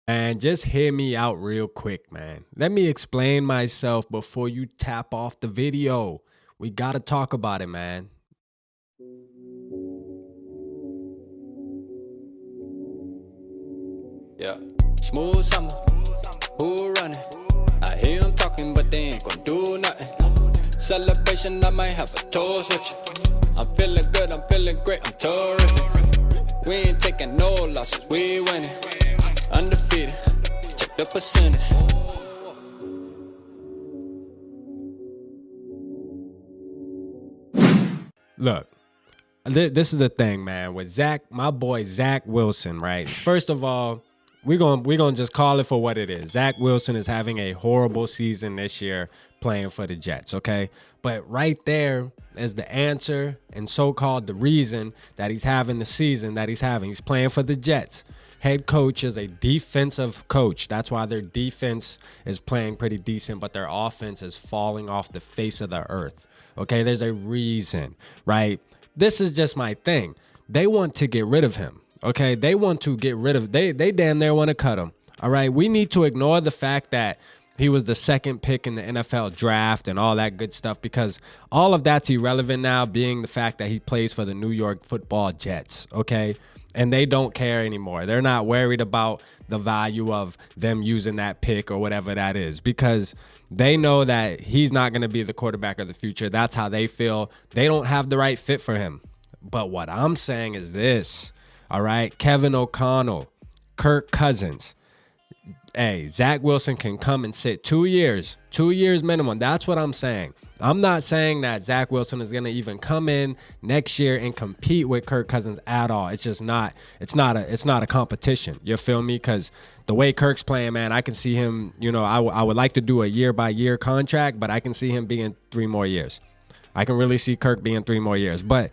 And just hear me out real quick, man. Let me explain myself before you tap off the video. We got to talk about it, man. Yeah. Smooth summer, who running? I hear them talking, but they ain't gon' do nothing. Celebration, I might have a toast with you. I'm feeling good, I'm feeling great, I'm terrific. We ain't taking no losses, we winning. Undefeated, check the percentage. Look, this is the thing, man. With Zach, my boy Zach Wilson, right? First of all, we're gonna just call it for what it is. Zach Wilson is having a horrible season this year playing for the Jets, okay? But right there is the answer and so-called the reason that he's having the season that he's having. He's playing for the Jets. Head coach is a defensive coach. That's why their defense is playing pretty decent, but their offense is falling off the face of the earth. Okay, there's a reason, right? This is just my thing. They want to get rid of him. Okay, they want to get rid of they damn near want to cut him. All right, we need to ignore the fact that he was the second pick in the NFL draft and all that good stuff because all of that's irrelevant now, being the fact that he plays for the New York Football Jets. Okay, and they don't care anymore. They're not worried about the value of them using that pick or whatever that is because they know that he's not going to be the quarterback of the future. That's how they feel. They don't have the right fit for him. But what I'm saying is this, all right? Kevin O'Connell, Kirk Cousins. Hey, Zach Wilson can come and sit 2 years minimum. That's what I'm saying. I'm not saying that Zach Wilson is going to even come in next year and compete with Kirk Cousins at all. It's just not. It's not a competition. You feel me? Because the way Kirk's playing, man, I can see him. You know, I would like to do a year by year contract, but I can see him being 3 more years. I can really see Kirk being 3 more years. But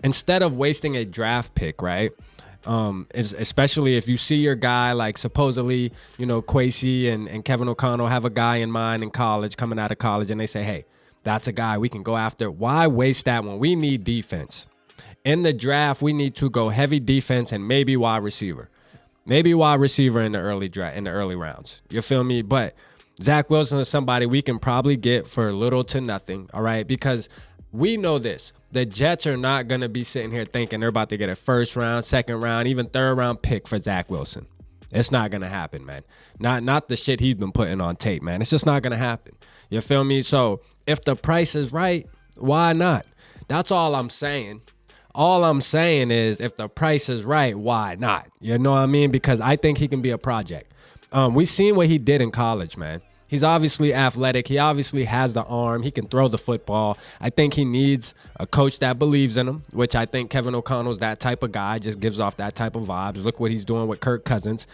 instead of wasting a draft pick, right? Especially if you see your guy, like supposedly, you know, KOC and Kevin O'Connell have a guy in mind in college, coming out of college, and they say, hey, that's a guy we can go after. Why waste that when we need defense? In the draft, we need to go heavy defense and maybe wide receiver. Maybe wide receiver in the early draft, in the early rounds. You feel me? But Zach Wilson is somebody we can probably get for little to nothing, all right? Because we know this. The Jets are not going to be sitting here thinking they're about to get a first round, second round, even third round pick for Zach Wilson. It's not going to happen, man. Not the shit he's been putting on tape, man. It's just not going to happen. You feel me? So if the price is right, why not? That's all I'm saying. All I'm saying is if the price is right, why not? You know what I mean? Because I think he can be a project. We seen what he did in college, man. He's obviously athletic. He obviously has the arm. He can throw the football. I think he needs a coach that believes in him, which I think Kevin O'Connell's that type of guy, just gives off that type of vibes. Look what he's doing with Kirk Cousins.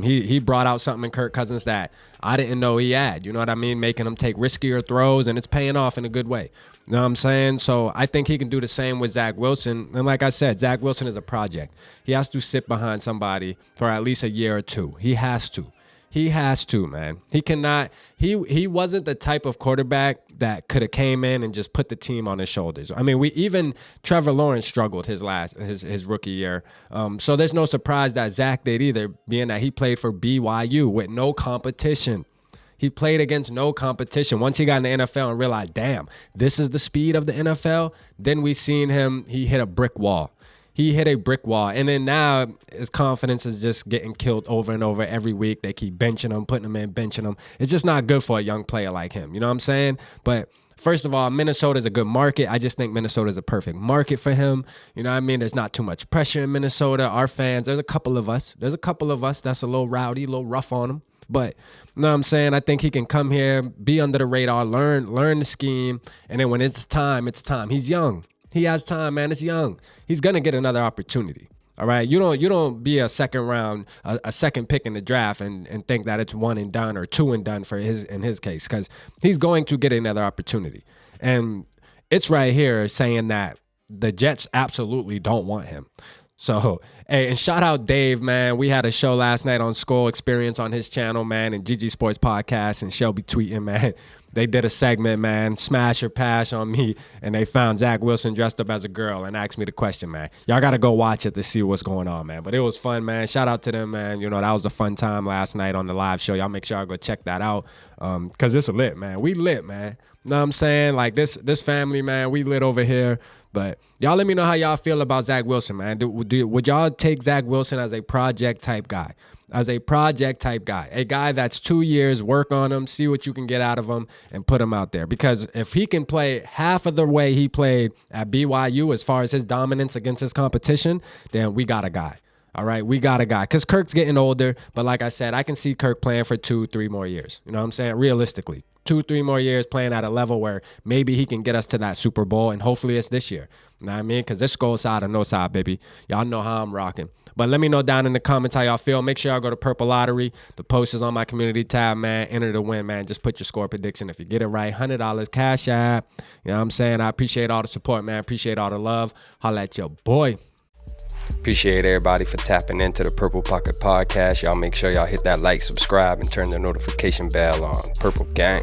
He brought out something in Kirk Cousins that I didn't know he had. You know what I mean? Making him take riskier throws, and it's paying off in a good way. You know what I'm saying? So I think he can do the same with Zach Wilson. And like I said, Zach Wilson is a project. He has to sit behind somebody for at least a year or two. He has to. He has to, man. He cannot. He wasn't the type of quarterback that could have came in and just put the team on his shoulders. I mean, even Trevor Lawrence struggled his rookie year. So there's no surprise that Zach did either, being that he played for BYU with no competition. He played against no competition. Once he got in the NFL and realized, damn, this is the speed of the NFL, then we seen him, he hit a brick wall. He hit a brick wall. And then now his confidence is just getting killed over and over every week. They keep benching him, putting him in, benching him. It's just not good for a young player like him. You know what I'm saying? But first of all, Minnesota is a good market. I just think Minnesota is a perfect market for him. You know what I mean? There's not too much pressure in Minnesota. Our fans, there's a couple of us that's a little rowdy, a little rough on him. But you know what I'm saying? I think he can come here, be under the radar, learn the scheme, and then when it's time, it's time. He's young. He has time, man. It's young. He's gonna get another opportunity. All right. You don't be a second round, a second pick in the draft and think that it's one and done or two and done for in his case, because he's going to get another opportunity. And it's right here saying that the Jets absolutely don't want him. So, hey, and shout out Dave, man. We had a show last night on Skull Experience on his channel, man, and GG Sports Podcast and Shelby tweeting, man. They did a segment, man, smash or pass on me, and they found Zach Wilson dressed up as a girl and asked me the question, man. Y'all got to go watch it to see what's going on, man. But it was fun, man. Shout out to them, man. You know, that was a fun time last night on the live show. Y'all make sure y'all go check that out because it's lit, man. We lit, man. You know what I'm saying? Like, this family, man, we lit over here. But y'all let me know how y'all feel about Zach Wilson, man. Would y'all take Zach Wilson as a project type guy? As a project type guy, a guy that's 2 years, work on him, see what you can get out of him, and put him out there. Because if he can play half of the way he played at BYU as far as his dominance against his competition, then we got a guy. All right, we got a guy. Because Kirk's getting older, but like I said, I can see Kirk playing for 2-3 more years. You know what I'm saying? Realistically. 2-3 more years playing at a level where maybe he can get us to that Super Bowl, and hopefully it's this year. You know what I mean? Because this goes side or no side, baby. Y'all know how I'm rocking. But let me know down in the comments how y'all feel. Make sure y'all go to Purple Lottery. The post is on my community tab, man. Enter to win, man. Just put your score prediction. If you get it right, $100 cash app. You know what I'm saying? I appreciate all the support, man. Appreciate all the love. Holla at your boy. Appreciate everybody for tapping into the Purple Pocket Podcast. Y'all make sure y'all hit that like, subscribe, and turn the notification bell on. Purple Gang.